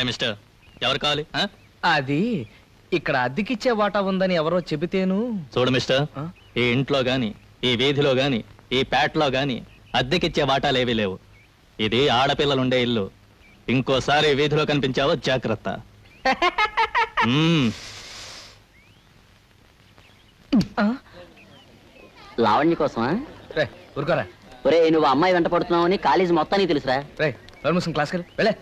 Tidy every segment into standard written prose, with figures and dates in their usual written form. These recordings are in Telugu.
మిస్టర్ ఎవరు కావాలి? అది ఇక్కడ అద్దెకిచ్చే వాటా ఉందని ఎవరో చెబితేను. చూడు మిస్టర్, ఈ ఇంట్లో గాని, ఈ వీధిలో గాని, ఈ పేటలో గాని అద్దెకిచ్చే వాటాలేవీ లేవు. ఇది ఆడపిల్లలుండే ఇల్లు. ఇంకోసారి వీధిలో కనిపించావో జాగ్రత్త. లావణ్య కోసమా? ఊరుకోరా. ఒరే, నువ్వు అమ్మాయి వెంట పడుతున్నావు అని కాలేజీ మొత్తానికి తెలుసురా. క్లాస్కి వెళ్ళే.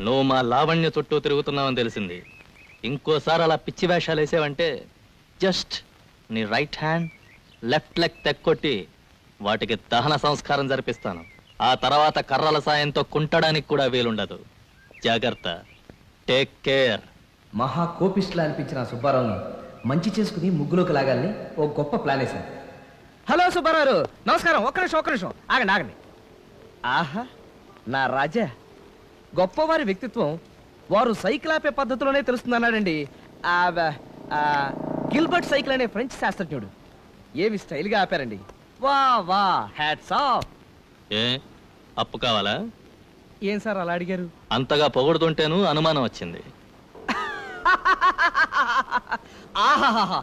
నువ్వు మా లావణ్య చుట్టూ తిరుగుతున్నావని తెలిసింది. ఇంకోసారి అలా పిచ్చి వేషాలు వేసావంటే జస్ట్ నీ రైట్ హ్యాండ్ లెఫ్ట్ లెగ్ తెక్కొట్టి వాటికి దహన సంస్కారం జరిపిస్తాను. ఆ తర్వాత కర్రల సాయంతో కుంటడానికి కూడా వీలుండదు. జాగ్రత్త. Take care. మహా కోపిస్టులా అనిపించిన సుబ్బారావుని మంచి చేసుకుని ముగ్గులోకి లాగాలని ఓ గొప్ప ప్లాన్ వేశాను. హలో సుబ్బారావు, నమస్కారం. ఒక్క నిమిషం ఆగండి. ఆహా, నా రాజా, గొప్పవారి వ్యక్తిత్వం వారు సైకిల్ ఆపే పద్ధతిలోనే తెలుస్తుందన్నాడండి. గిల్బర్ట్ సైకిల్ అనే ఫ్రెంచ్ శాస్త్రజ్ఞుడు. ఏమి స్టైల్గా ఆపారండి. వా వా, హ్యాట్స్ ఆఫ్. ఏ అప్పు కావాలా? ఏం సార్ అలా అడిగారు? అంతగా పొగుడుతుంటేను అనుమానం వచ్చింది. ఆహాహా,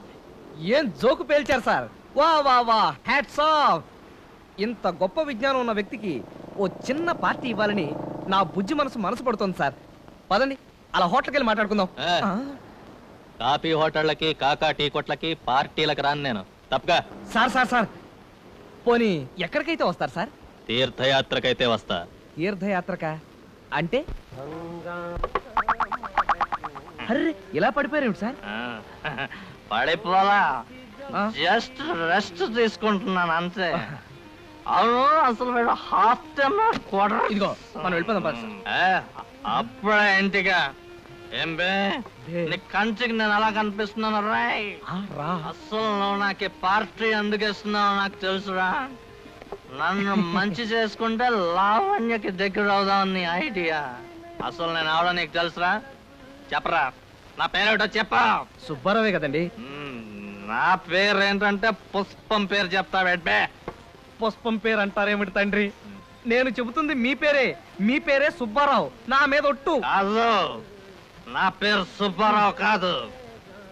ఏం జోకు పేల్చారు సార్. వా వా వా, హ్యాట్స్ ఆఫ్. ఇంత గొప్ప విజ్ఞానం ఉన్న వ్యక్తికి ఓ చిన్న పార్టీ ఇవ్వాలని నా బుజ్జి మనసు పడుతుంది సార్. పదండి, అలా హోటల్కి వెళ్ళి మాట్లాడుకుందాం. కాఫీ హోటళ్ళకి, కాకా టీ కొట్లకి, పార్టీలకు రాను నేను. తప్పగా. సార్ పోనీ ఎక్కడికైతే వస్తారు సార్? తీర్థయాత్రకైతే వస్తా. తీర్థయాత్రక అంటే? అర్రే, ఇలా పడిపోయారు సార్? పడిపోలా, జస్ట్ రెస్ట్ తీసుకుంటున్నాను అంతే. అవును, అసలు వీడు హాఫ్ టైమ్ క్వార్టర్. ఇదిగో మనం వెళ్ళిపోదాం. అప్పుడే ఇంటిగా. ఏం బే, నీ కంటికి నేను అలా కనిపిస్తున్నాను రాయ్? అసలు నువ్వు నాకు పార్టీ ఎందుకు ఇస్తున్నావు నాకు తెలుసురా. నన్ను మంచి చేసుకుంటే లావణ్యకి దగ్గర అవుదామని ఐడియా. అసలు నేను అవడం నీకు తెలుసురా? చెప్పరా, నా పేరేటో చెప్పా. సుబ్బారావే కదండి. నా పేరు ఏంటంటే పుష్పం పేరు చెప్తా. బే, పుష్పం పేరు అంటారేమిటి తండ్రి? నేను చెబుతుంది మీ పేరే. మీ పేరే సుబ్బారావు. నా మీద ఒట్టు. కాదు, నా పేరు సుబ్బారావు కాదు,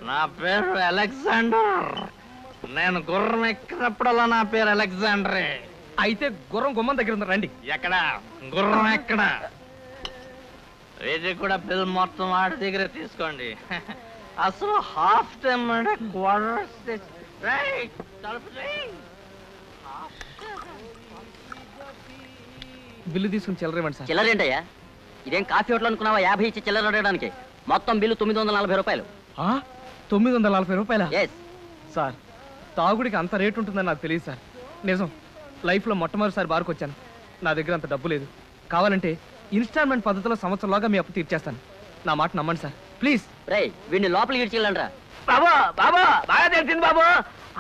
నా పేరు అలెగ్జాండర్. నేను గుర్రం ఎక్కినప్పుడల్లా నా పేరు అలెగ్జాండరే. అయితే గుర్రం గుమ్మం దగ్గర ఉంది, రండి. ఎక్కడ గుర్రం? ఎక్కడ? ఇది కూడా బిల్ మొత్తం వాడి దగ్గర తీసుకోండి. అసలు హాఫ్ టైం అంటే క్వార్టర్స్. బిల్లు తీసుకుని చిల్లరేమండి సార్. చిల్లరేంటయ్యా? ఇదేం కాఫీ హోటల్ అనుకున్నావా? 50 ఇచ్చి చిల్లర అడగడానికి. మొత్తం బిల్లు 940 రూపాయలు. 940 రూపాయల? ఎస్ సార్, తాగుడికి అంత రేటు ఉంటుందని నాకు తెలియదు సార్. నిజం, లైఫ్లో మొట్టమొదటిసారి బార్కు వచ్చాను. నా దగ్గర అంత డబ్బు లేదు. కావాలంటే ఇన్స్టాల్మెంట్ పద్ధతిలో సంవత్సరంలోగా మీ అప్పు తీర్చేస్తాను. నా మాట నమ్మండి సార్, ప్లీజ్. రేయ్, వీడిని లోపలికి ఇడ్చిల్లండ్రా. బాబు బాగా తెలిసింది బాబు.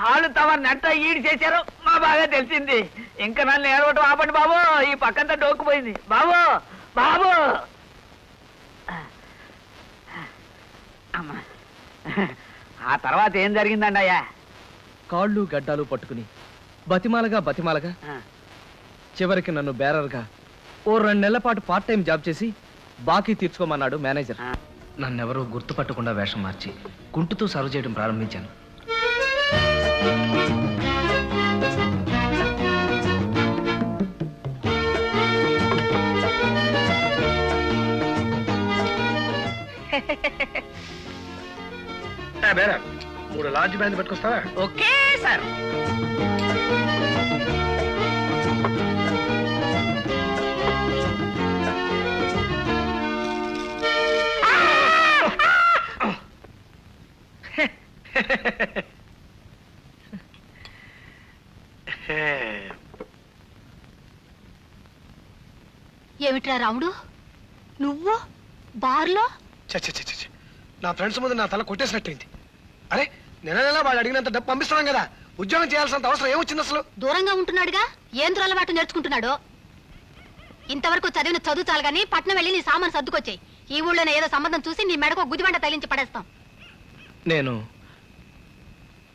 వాళ్ళు తమ నెట్ట ఈడి చేశారు, మా బాగా తెలిసింది. ఇంకా నన్ను ఏడవటం ఆపండి బాబు. ఈ పక్కంతా డోక్కుపోయింది బాబు. అమ్మా, ఆ తర్వాత ఏం జరిగిందండి అయ్యా? కాళ్ళు గడ్డాలు పట్టుకుని బతిమాలగా చివరికి నన్ను బేరర్గా ఓ 2 నెలల పాటు పార్ట్ టైం జాబ్ చేసి బాకీ తీర్చుకోమన్నాడు మేనేజర్. నన్నెవరూ గుర్తుపట్టకుండా వేషం మార్చి కుంటుతో సర్వ్ చేయడం ప్రారంభించాను. బేరా 3 లార్జ్ బ్యాండ్ పట్టుకొస్తావా? Okay sir. ఏమిట్రా రాముడు, నువ్వు బార్లో? చ నా ఫ్రెండ్స్ ముందు నా తల కొట్టేసినట్టయింది. అరే నెల నెల వాడు అడిగినంత డబ్బు పంపిస్తున్నాం కదా, ఉద్యోగం చేయాల్సినంత అవసరం ఏమొచ్చింది అసలు? దూరంగా ఉంటున్నాడుగా, ఏం దురలవాటు నేర్చుకుంటున్నాడు? ఇంతవరకు చదివిన చదువు చాలు గాని పట్నం వెళ్ళి నీ సామాను సర్దుకొచ్చాయి. ఈ ఊళ్ళోనే ఏదో సంబంధం చూసి నీ మెడకు గుదిబండ తగిలించి పడేస్తాం.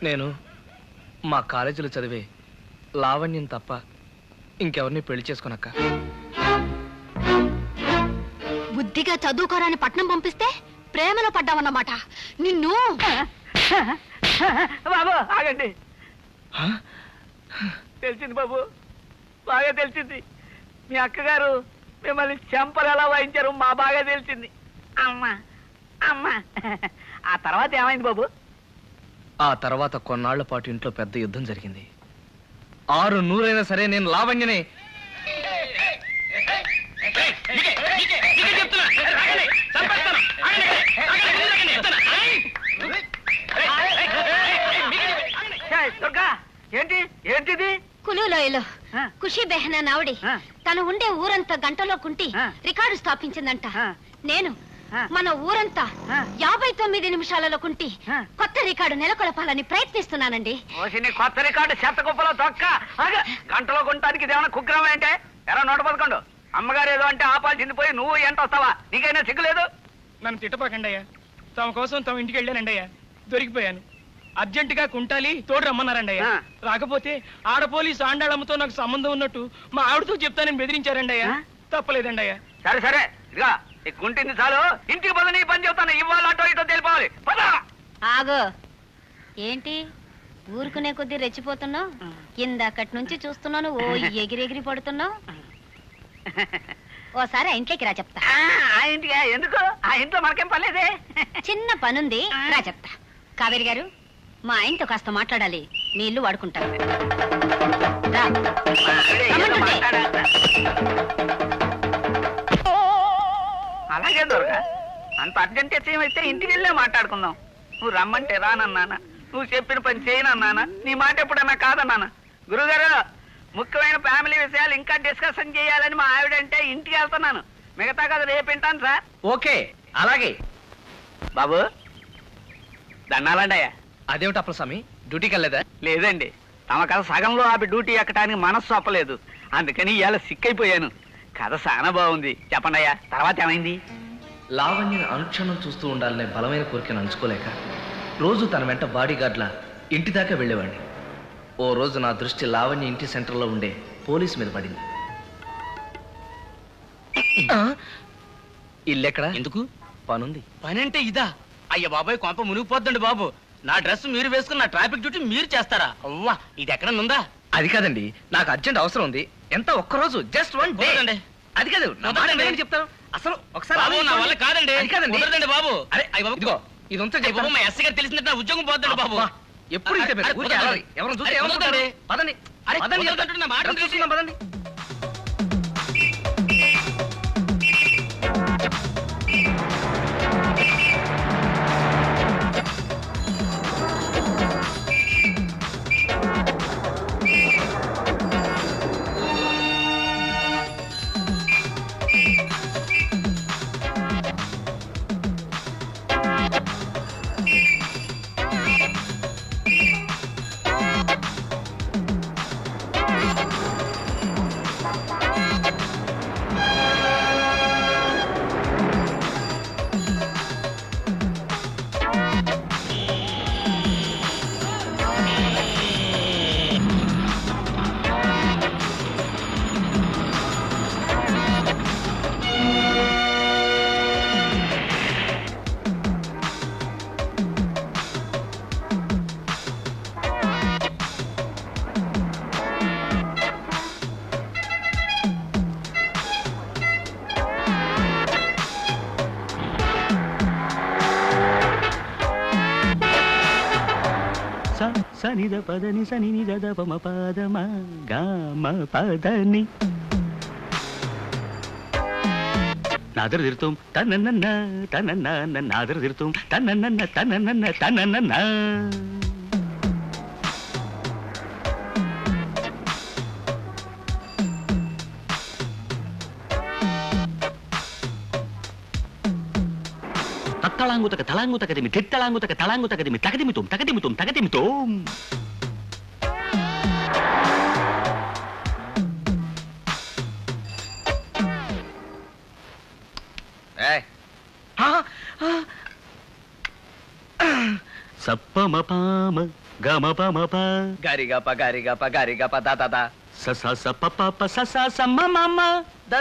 నేను మా కాలేజీలో చదివే లావణ్యం తప్ప ఇంకెవరిని పెళ్లి చేసుకోనక్క. బుద్ధిగా చదువుకోరాని పట్నం పంపిస్తే ప్రేమలో పడ్డావన్నమాట. నిన్ను బాబు ఆగండి. తెలిసింది బాబు, బాగా తెలిసింది. మీ అక్కగారు మిమ్మల్ని చెంపలు ఎలా వాయించారు మా బాగా తెలిసింది. అమ్మా అమ్మా. ఆ తర్వాత ఏమైంది బాబు? ఆ తర్వాత కొన్నాళ్ల పాటు ఇంట్లో పెద్ద యుద్ధం జరిగింది. 600 సరే నేను లావణ్యనే. దుర్గా, ఏంటి ఏంటిది? కులులోయలో ఖుషి బెహనా నావిడి తను ఉండే ఊరంతా గంటలో కుంటి రికార్డు స్థాపించిందంట. నేను మన ఊరంతా 59 నిమిషాలలో కుంటి కొత్త రికార్డు నెలకొల్పాలని ప్రయత్నిస్తున్నానండి. కొత్త రికార్డు చెత్త కుప్పలో తొక్క. గంటలో కొనటానికి ఇదేమన్నా కుగ్రమం అంటే? ఎరా 111. అమ్మగారు ఏదో అంటే ఆపాల్సింది పోయి నువ్వు ఏంట వస్తావా? నీకైనా సిగ్గులేదు? నన్ను తిట్టపాకండి అయ్యా. తమ కోసం తమ ఇంటికి వెళ్ళానండి అయ్యా, దొరికిపోయాను. అర్జెంటుగా కుంటాలి తోడు రమ్మన్నారండి అయ్యా. రాకపోతే ఆడ పోలీసు ఆండాళమ్మతో నాకు సంబంధం ఉన్నట్టు మా ఆవిడతో చెప్తానని బెదిరించారండి అయ్యా. తప్పలేదండి అయ్యా. సరే సరే, ఇదిగా కుంటింది చాలు. ఇంటికి పద, నీ పని చెప్తాను. ఇవాళ అటో ఇటో తెలిపోవాలి. పద. ఆగో, ఏంటి ఊరుకునే కొద్దీ రెచ్చిపోతున్నావు? ఇందాకటి నుంచి చూస్తున్నాను ఓ ఎగిరెగిరి పడుతున్నావు. ఓసారి ఆ ఇంట్లోకి రా చెప్తా. ఆ ఇంటికి ఎందుకు? ఆ ఇంట్లో మనకేం పర్లేదే. చిన్న పనుంది, రా చెప్తా. కావేరి గారు, మా ఆయనతో కాస్త మాట్లాడాలి. మీ ఇల్లు వాడుకుంటారు. రా. అలాగే దొరక. అంత అర్జెంట్ అయితే ఇంటికి వెళ్ళే మాట్లాడుకుందాం. నువ్వు రమ్మంటే రానన్నానా, నువ్వు చెప్పిన పని చేయనన్నానా, నీ మాట ఎప్పుడన్నా కాదన్నానా? గురుగారు, ముఖ్యమైన ఫ్యామిలీ విషయాలు ఇంకా డిస్కషన్ చేయాలని మా ఆవిడంటే ఇంటికి వెళ్తున్నాను. మిగతా కథ రేపు వింటాను సార్. ఓకే, అలాగే. బాబు దండాలండి అయ్యా. అదేమిటి అప్పుడు స్వామి, డ్యూటీకి వెళ్ళలేదా? లేదండి, తమ కథ సగంలో ఆపి డ్యూటీ ఎక్కడానికి మనస్సు అప్పలేదు. అందుకని ఇవాళ సిక్కైపోయాను. కథ చాలా బాగుంది. చెప్పండి అయ్యా, తర్వాత ఏమైంది? లావణ్యని అనుక్షణం చూస్తూ ఉండాలనే బలమైన కోరికను అంచుకోలేక రోజు తన వెంట బాడీ గార్డ్లా ఇంటి దాకా వెళ్ళేవాడిని. ఓ రోజు నా దృష్టి లావణ్య ఇంటి సెంటర్లో ఉండే పోలీస్ మీద పడింది. ఇల్లెక్కడ? ఎందుకు? పనుంది. పని అంటే ఇదా? అయ్య బాబాయ్, కొంప మునిగిపోద్దండి బాబు. నా డ్రెస్ మీరు వేసుకున్న నా ట్రాఫిక్ డ్యూటీ మీరు చేస్తారా? అవ్వా, ఇది ఎక్కడ ఉందా? అది కాదండి, నాకు అర్జెంట్ అవసరం ఉంది. ఎంత ఒక్కరోజు, జస్ట్ 1 డే అండి. అది కాదు, నా మాట వినండి చెప్తాను. అసలు ఒకసారి బాబు, నా వల్ల కాదండి. అది కాదండి. కుదరదండి బాబు. అరే అయ్య బాబు, ఇదిగో ఇది ఉంచండి. అయ్య బాబు, మా ఎస్ఐ గారు తెలిసినట్టు నా ఉద్యోగం పోద్దండి బాబు. ఎప్పుడు ఇంతే మీరు. ఊరికే అలరి. ఎవరిని చూస్తే ఏమనుకుంటారు? పదండి. అరే, పదండి, కుదరదంటే నా మాట డ్రెస్ చూసుకుందాం, పదండి. సనిద పదని సని నిద పమ పదమ గామ పదని నాదర తిరుతాం తనన్న తనన్న నాదర తిరుతాం తనన్న తనన్న తనన్న. తత్తళాంగుతక తలాంగుతకదిమి తిత్తళాంగుతక తలాంగుతకదిమి తగదిమితోం తగదిమితోం తగదిమితోం. సప్పమ పామ గమ పమ ప గారిగా ప దాదా స స స ప ప ప స స స మ మ మ ద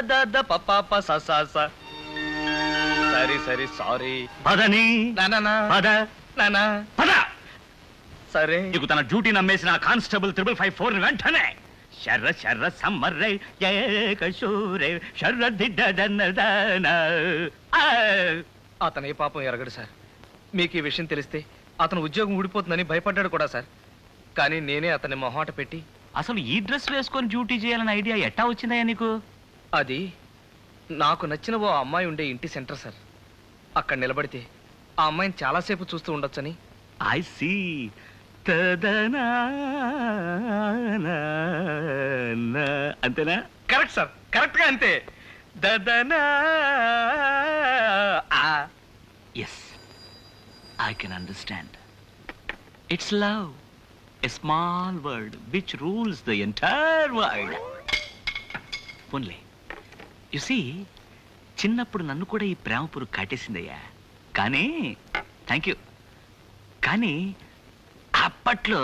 ప స సరి సారీ పదని నానా పద నానా పద. సరే నీకు తన డ్యూటీ నమ్మేసిన కానిస్టేబుల్ 554 వెంటనే శర్ర శర్ర సమ్మర్రై ఏకశూరే శర్ర దిడ్డదన్నదాన. అతను ఏ పాపం ఎరగడు సార్. మీకు ఈ విషయం తెలిస్తే అతను ఉద్యోగం ఊడిపోతుందని భయపడ్డాడు కూడా సార్. కానీ నేనే అతన్ని మొహాట పెట్టి అసలు ఈ డ్రెస్ వేసుకొని డ్యూటీ చేయాలన్న ఐడియా ఎట్టా వచ్చిందయ్యా నీకు? అది నాకు నచ్చిన ఓ అమ్మాయి ఉండే ఇంటి సెంటర్ సార్. అక్కడ నిలబడితే ఆ అమ్మాయిని చాలాసేపు చూస్తూ ఉండొచ్చని. ఐ సీ తదనా అంతేనా? కరెక్ట్ సార్, కరెక్ట్ గా అంతే. దదనా yes I can understand. It's love, a small word which rules the entire world. పోన్లే, యు సీ, చిన్నప్పుడు నన్ను కూడా ఈ ప్రేమ పురుగు కాటేసిందయ్యా. కానీ థ్యాంక్ యూ. కానీ అప్పట్లో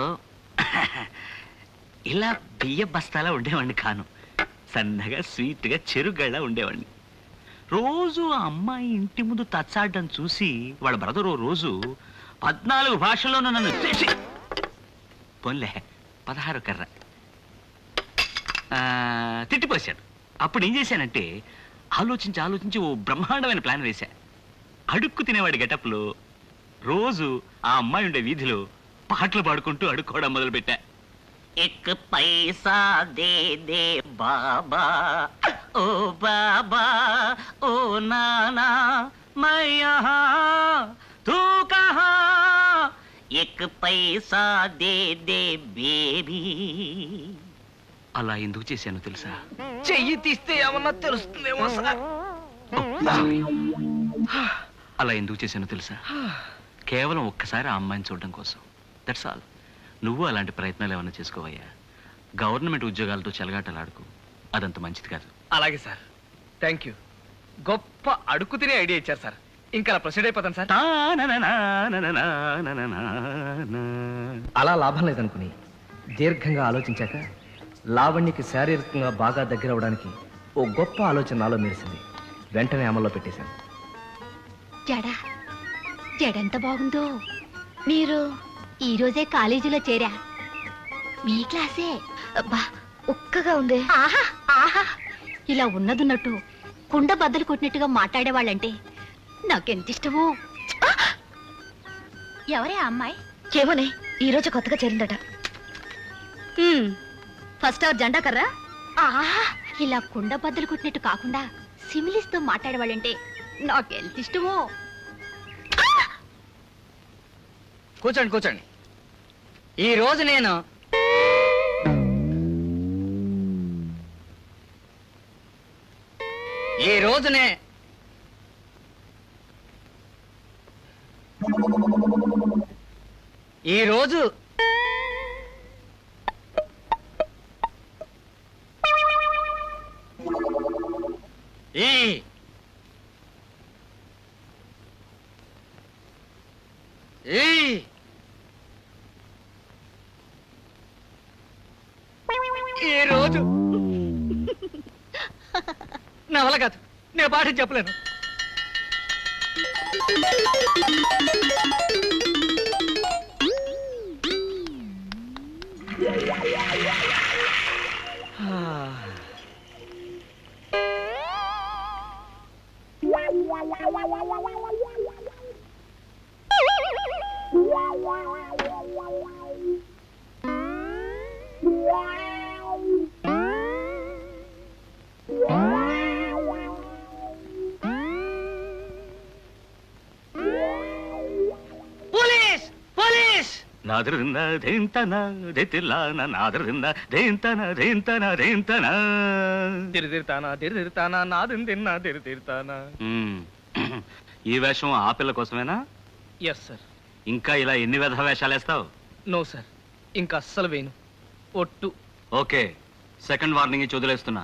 ఇలా బియ్య బస్తాలా ఉండేవాడిని కాను. సన్నగా స్వీట్గా చెరుగళ్ళ ఉండేవాడిని. రోజు ఆ అమ్మాయి ఇంటి ముందు తచ్చాడడం చూసి వాళ్ళ బ్రదర్ రోజు 14 భాషల్లోనూ నన్ను చేసి పోన్లే 16 కర్ర తిట్టిపోశాడు. అప్పుడు ఏం చేశానంటే ఆలోచించి ఓ బ్రహ్మాండమైన ప్లాన్ వేశా. అడుక్కు తినేవాడి గెటప్లో రోజు ఆ అమ్మాయి ఉండే వీధిలో పాటలు పాడుకుంటూ అడుక్కోవడం మొదలుపెట్టా. ఎక్ పైసా దే దే బాబా ఓ బాబా ఓ నానా మై యహా తూ కహా ఎక్ పైసా దే దే బేబీ. అలా ఎందుకు చేశాను తెలుసా? చెయ్యి తీస్తే ఏమన్నా తెలుస్తుందేమో సార్. అలా ఎందుకు చేశానో తెలుసా? కేవలం ఒక్కసారి ఆ అమ్మాయిని చూడడం కోసం. That's all. నువ్వు అలాంటి ప్రయత్నాలు ఏమైనా చేసుకోవయ్యా. గవర్నమెంట్ ఉద్యోగాలతో చెలగాటలాడుకు, అదంత మంచిది కాదు. అలాగే సార్, థ్యాంక్ యూ. గొప్ప అడుక్కు తినే ఐడియా ఇచ్చారు సార్. ఇంకా ప్రొసీడ్ అయిపోతాను సార్. అలా లాభం లేదనుకుని దీర్ఘంగా ఆలోచించాక లావణ్యకి శారీరకంగా బాగా దగ్గర అవడానికి ఓ గొప్ప ఆలోచన నాలో మెరిసింది. వెంటనే అమల్లో పెట్టేశాను. జడంత బాగుందో. మీరు ఈ రోజే కాలేజీలో చేరా? మీ క్లాసే. అబ్బా, ఒక్కగా ఉంది. ఆహా ఆహా, ఇలా ఉన్నదున్నట్టు కుండ బద్దలు కొట్టినట్టుగా మాట్లాడేవాళ్ళంటే నాకెంత ఇష్టమో. ఎవరే ఆ అమ్మాయి? ఏమోనే, ఈ రోజు కొత్తగా చేరిందట. ఫస్ట్ అవర్ జెండా కర్రా. ఆహా, ఇలా కుండ బద్దలు కొట్టినట్టు కాకుండా సిమిలిస్తో మాట్లాడేవాళ్ళంటే నాకెంత ఇష్టమో. కూర్చోండి కూర్చోండి. ఈ రోజు నేను ఈ రోజునే ఈ రోజు ఈ ఈ రోజు నా వల్ల కాదు, నేను పాట చెప్పలేను. నాదరింద దేంతన దేతిల్లాన నాదరింద దేంతన దేంతన దేంతన. తిరిదిరుతానా నాదిని తిన్నా తిరిదిరుతానా. ఈ వేషం ఆ పిల్ల కోసమేనా? Yes sir. ఇంకా ఇలా ఎన్ని విధ వేషాలు వేస్తావు? నో సార్, ఇంకా అస్సలు వేయను. ఒట్టు. ఓకే, సెకండ్ వార్నింగ్ ఇచ్చి వదిలేస్తున్నా.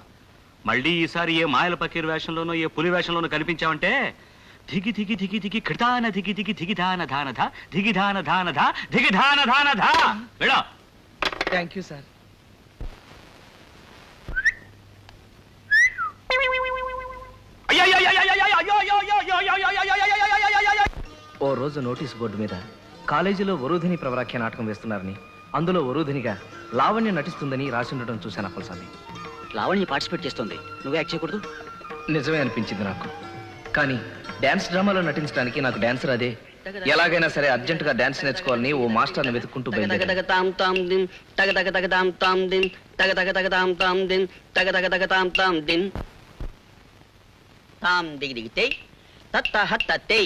మళ్ళీ ఈసారి ఏ మాయల పకీర్ వేషంలోనో ఏ పులి వేషంలోనో కనిపించావంటే ధిగి ధిగి ధిగి ధిగి కృతాన ధిగి ధిగి ధిగి ధాన ధాన ధ ధిగి ధాన ధాన ధ ధిగి ధాన ధాన ధ. వెళ్ళా. Thank you sir. ఓ రోజు నోటీస్ బోర్డు మీద కాలేజీలో వరూధిని ప్రవరాఖ్య నాటకం వేస్తున్నారని, అందులో వరూధినిగా లావణ్య నటిస్తుందని రాసిండటం చూశాను అప్పలస్వామి. లావణ్య పార్టిసిపేట్ చేస్తుంది, నువ్వు యాక్ట్ చేయకూడదు? నిజమే అనిపించింది నాకు. కానీ డాన్స్ డ్రామాలో నటించడానికి నాకు డాన్సర్ అదే. ఎలాగైనా సరే అర్జెంట్ గా డాన్స్ నేర్చుకోవాలని ఓ మాస్టర్ని వెతుక్కుంటూ బయలుదేరాను. తాం దిగితే తత్త హత్తే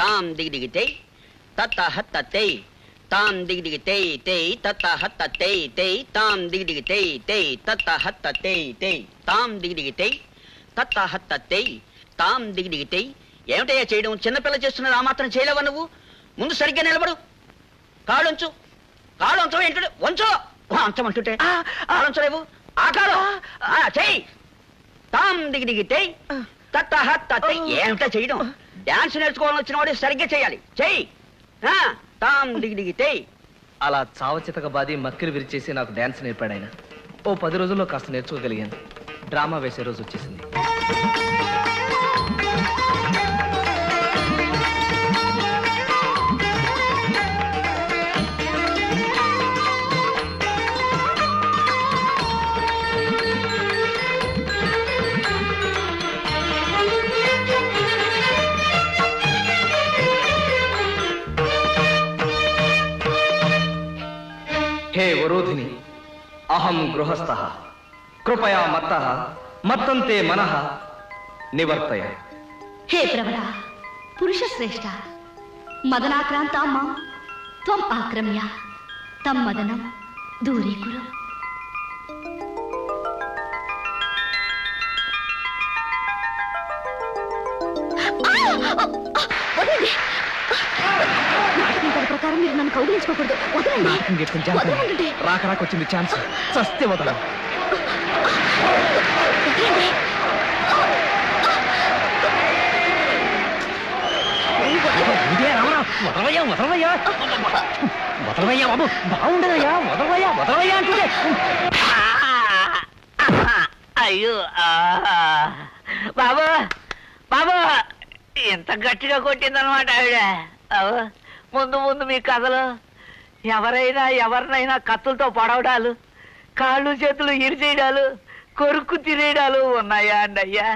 తాం దిగితే తత్త హత్తే తాం దిగితే తే తత్త హత్తే తే తాం దిగితే తే తత్త హత్తే తే తాం దిగితే తత్త హత్తే తాం దిగితే. ఏమిటయ్యా చేయడం? చిన్నపిల్ల చేస్తున్నది ఆ మాత్రం చేయలేవా నువ్వు? ముందు సరిగ్గా నిలబడు, కాళ్ళొంచు. కాళ్ళొంచు ఏంటంటే వంచు అంచమంటుంటే కాళ్ళొంచలేవు. ఆ కాలు చెయ్యి. తాం దిగితే తత్త హత్తే. ఏమిటా చేయడం? డాన్స్ నేర్చుకోవాలని వచ్చిన వాడు సరిగ్గా చేయాలి. చెయ్యి. తాం దిగితే. అలా చావచితక బాది మక్కిలు విరిచేసి నాకు డాన్స్ నేర్పాడు ఆయన. ఓ 10 రోజుల్లో కాస్త నేర్చుకోగలిగాను. డ్రామా వేసే రోజు వచ్చేసింది. హే వరోధిని, అహం గృహస్థః కృపయా మత్తః మత్తంతే మనః నివర్తయ. హే ప్రవర పురుష శ్రేష్ఠ, మదనాక్రాంతా మాం త్వం ఆక్రమ్య తం మదనం దూరీకురు. ప్రకారం మీరు నన్ను కౌగిలించుకోకూడదు. వదలండి. రాక వచ్చింది ఛాన్స్. చస్తే వదలం. వదలవయ్యా బాబు, బాగుండదయ్యా. వదలవయ్యా అంటుంటే. అయ్యో బాబు బాబు, ఎంత గట్టిగా కొట్టిందనమాట ఆవిడ. ముందు ముందు మీ కథలో ఎవరైనా ఎవరినైనా కత్తులతో పొడవడాలు, కాళ్ళు చేతులు ఇరిచేయడాలు, కొరుక్కు తినేయడాలు ఉన్నాయా అండి అయ్యా?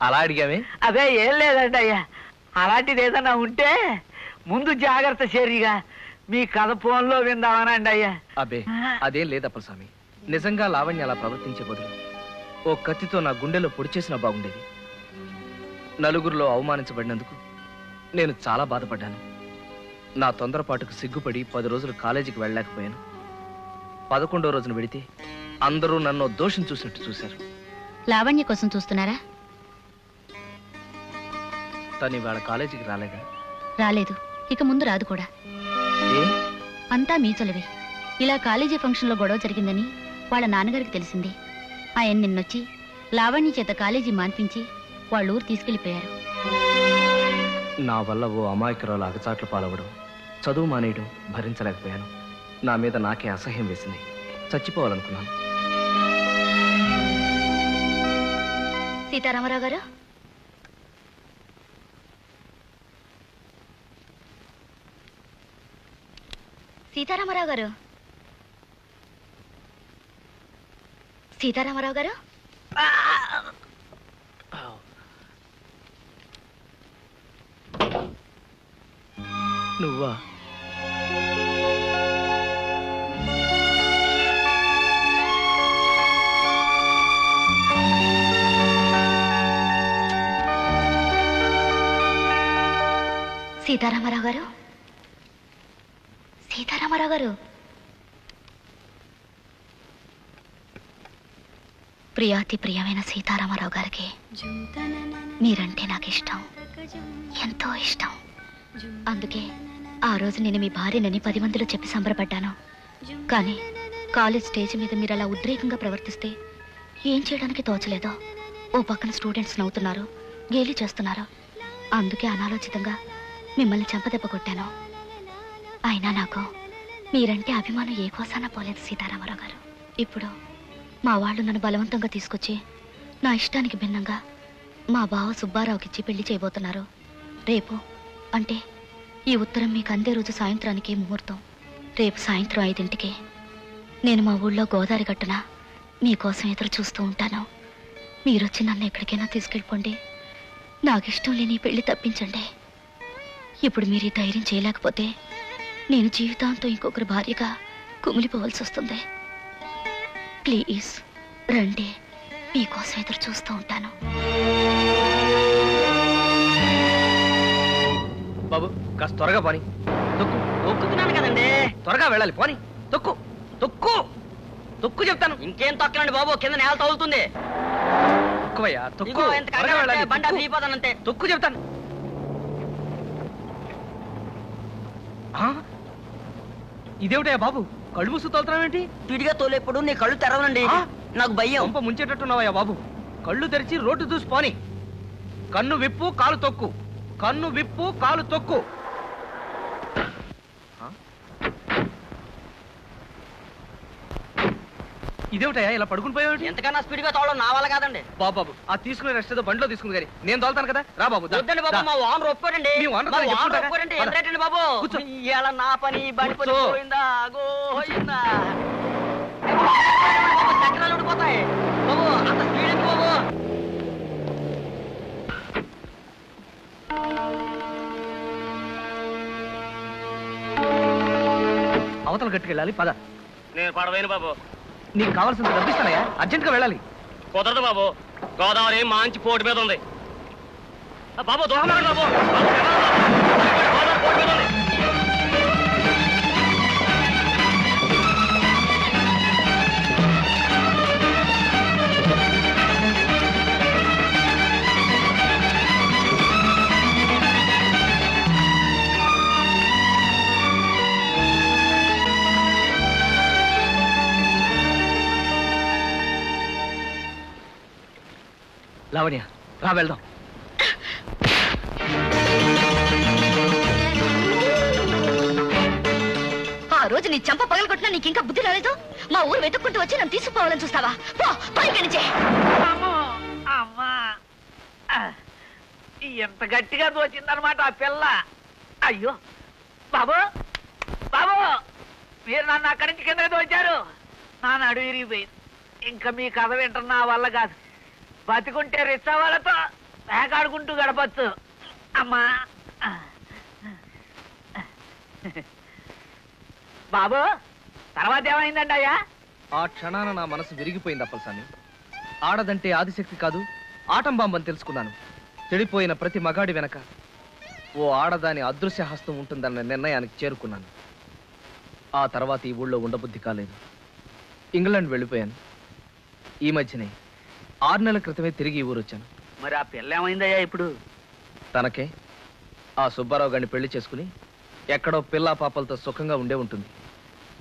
అలా అడిగామే? అదే ఏం లేదండి అయ్యా. అలాంటిది ఏదన్నా ఉంటే ముందు జాగ్రత్త చర్యగా మీ కథ ఫోన్లో విందామనండి అయ్యా. అబ్బే అదేం లేదు అప్పలస్వామి. నిజంగా లావణ్య అలా ప్రవర్తించే బదులు ఓ కత్తితో నా గుండెలో పొడి చేసినా బాగుండేది. నలుగురిలో అవమానించబడినందుకు నేను చాలా బాధపడ్డాను. నా తొందరపాటుకు సిగ్గుపడి 10 రోజులు కాలేజీకి వెళ్ళలేకపోయాను. 11వ రోజున వెడితే అందరూ నన్ను దోషం చూసినట్టు చూశారు. లావణ్య కోసం చూస్తున్నారా? తను ఇవాళ కాలేజీకి రాలేదా? రాలేదు, ఇక ముందు రాదు కూడా. అంతా మీ చొలవే. ఇలా కాలేజీ ఫంక్షన్లో గొడవ జరిగిందని వాళ్ళ నాన్నగారికి తెలిసింది. ఆయన నిన్నొచ్చి లావణ్య చేత కాలేజీ మాన్పించి వాళ్ళ ఊరు తీసుకెళ్లిపోయారు. నా వల్ల ఓ అమాయకురాలు అగచాట్లు పాలవడం, చదువు మానేయడం భరించలేకపోయాను. నా మీద నాకే అసహ్యం వేసింది. చచ్చిపోవాలనుకున్నాను. సీతారామరావు గారు, సీతారామరావు గారు, సీతారామరావు గారు. నువ్వా? సీతారామరావు గారు, సీతారామరావు సుబ్బారావు గారు. ప్రియాతి ప్రియమైన సీతారామరావు గారికి మీరంటే నాకు ఇష్టం, ఎంతో ఇష్టం. అందుకే ఆ రోజు నేను మీ భార్యనని 10 మందిలో చెప్పి సంబరపడ్డాను. కానీ కాలేజ్ స్టేజ్ మీద మీరు అలా ఉద్రేకంగా ప్రవర్తిస్తే ఏం చేయడానికి తోచలేదో. ఓ పక్కన స్టూడెంట్స్ నవ్వుతున్నారు, గేలి చేస్తున్నారు. అందుకే అనాలోచితంగా మిమ్మల్ని చెంపదెబ్బ కొట్టాను. అయినా నాకు మీరంటే అభిమానం ఏ కోసానా పోలేదు సీతారామరావు గారు. ఇప్పుడు మా వాళ్ళు నన్ను బలవంతంగా తీసుకొచ్చి నా ఇష్టానికి భిన్నంగా మా బావ సుబ్బారావుకిచ్చి పెళ్లి చేయబోతున్నారు. రేపు అంటే ఈ ఉత్తరం మీకు అందే రోజు సాయంత్రానికి ముహూర్తం. రేపు సాయంత్రం 5ంటికి నేను మా ఊళ్ళో గోదావరి గట్టున మీకోసం ఎదురు చూస్తూ ఉంటాను. మీరొచ్చి నన్ను ఎక్కడికైనా తీసుకెళ్ళిపోండి. నాకు ఇష్టం లేని పెళ్లి తప్పించండి. ఇప్పుడు మీరు ఈ ధైర్యం చేయలేకపోతే నేను జీవితాంతం ఇంకొకరి భార్యగా కుమిలిపోవాల్సి వస్తుంది. ప్లీజ్ రండి, మీకోసం ఎదురు చూస్తూ ఉంటాను. బాబు కాస్త త్వరగా పోని. తొక్కు. తొక్కుతున్నాను కదండి. త్వరగా వెళ్ళాలి, పోని. తొక్కు తొక్కు తొక్కు చెప్తాను. ఇంకేం తొక్కలండి బాబు, కింద నేల తగులుతుంది. తొక్కువయ్యా, తొక్కు. ఇదిగో ఎంత త్వరగా కంగారు వెళ్ళాలి, పడితే బండి తొక్కు. దిగిపోతానంతే. తొక్కు చెప్తాను. ఇదేమిటయ్యా బాబు, కళ్ళు మూసు తోలుతున్నావేంటి? స్పీడ్గా తోలేప్పుడు నీ కళ్ళు తెరవనండి, నాకు భయం. పంప ముంచేటట్టున్నావయ్యా బాబు. కళ్ళు తెరిచి రోడ్డు చూసి పోని. కన్ను విప్పు, కాలు తొక్కు. కన్ను విప్పు, కాలు తొక్కు. ఇదేమిటయ్యా ఇలా పడుకుని పోయావు? ఎంతకన్నా స్పీడ్గా తోవడం నా వల్ల కాదండి. బాబు ఆ తీసుకునే రెస్ట్ ఏదో బండిలో తీసుకుంది కానీ నేను తోలుతాను కదా. రా బాబు. వద్దండి బాబు, మా ఓనర్ ఒప్పుకోడండి. మీ ఓనర్ తో చెప్పుకుంటారా? ఒప్పుకోడండి. ఏంటండి బాబు, కూర్చో. ఇవాళ నా పని బండి పని కూర్చో. పోయిందా గోయిందా. చక్రాలు ఊడిపోతాయి బాబు, అంత స్పీడ్ ఎందుకు బాబు? అవతల గట్టుకు వెళ్ళాలి, పద. నేను పడవేను బాబు. నీకు కావాల్సింది డబ్బిస్తానయ్యా, అర్జెంట్ గా వెళ్ళాలి. కుదరదు బాబు, గోదావరి మంచి పోటు మీద ఉంది. బాబు దూరం బాబు, గోదావరి పోటు మీద ఉంది. లావణ్య రా వెళ్దాం. ఆ రోజు నీ చంప పగలగొట్టినా నీకు ఇంకా బుద్ధి రాలేదు. మా ఊరు వెతుక్కుంటూ వచ్చి నన్ను తీసుకుపోవాలని చూస్తావా? పో పైకి నుంచే. అమ్మా, ఎంత గట్టిగా దోచిందనమాట ఆ పిల్ల. అయ్యో బాబు, బాబు మీరు నన్ను అక్కడి నుంచి కిందకి దోచారు. నా నడు ఇరిగిపోయింది. ఇంకా మీ కథ వింటున్న నా వల్ల కాదు. బతికుంటే రిచ్చా వాళ్ళతో వేకాడుకుంటూ గడపచ్చు. అమ్మా బాబు, తర్వాత ఏమైందండి అయ్యా? ఆ క్షణాన నా మనసు విరిగిపోయింది అప్పలసామి. ఆడదంటే ఆదిశక్తి కాదు, ఆటం బాంబని తెలుసుకున్నాను. చెడిపోయిన ప్రతి మగాడి వెనక ఓ ఆడదాని అదృశ్య హస్తం ఉంటుందన్న నిర్ణయానికి చేరుకున్నాను. ఆ తర్వాత ఈ ఊళ్ళో ఉండబుద్ధి కాలేదు. ఇంగ్లాండ్ వెళ్ళిపోయాను. ఈ మధ్యనే 6 నెలల క్రితమే తిరిగి ఈ ఊరు వచ్చాను. మరి ఆ పిల్ల ఏమైందయ్యా ఇప్పుడు? తనకే ఆ సుబ్బారావు గారిని పెళ్లి చేసుకుని ఎక్కడో పిల్లా పాపలతో సుఖంగా ఉండే ఉంటుంది.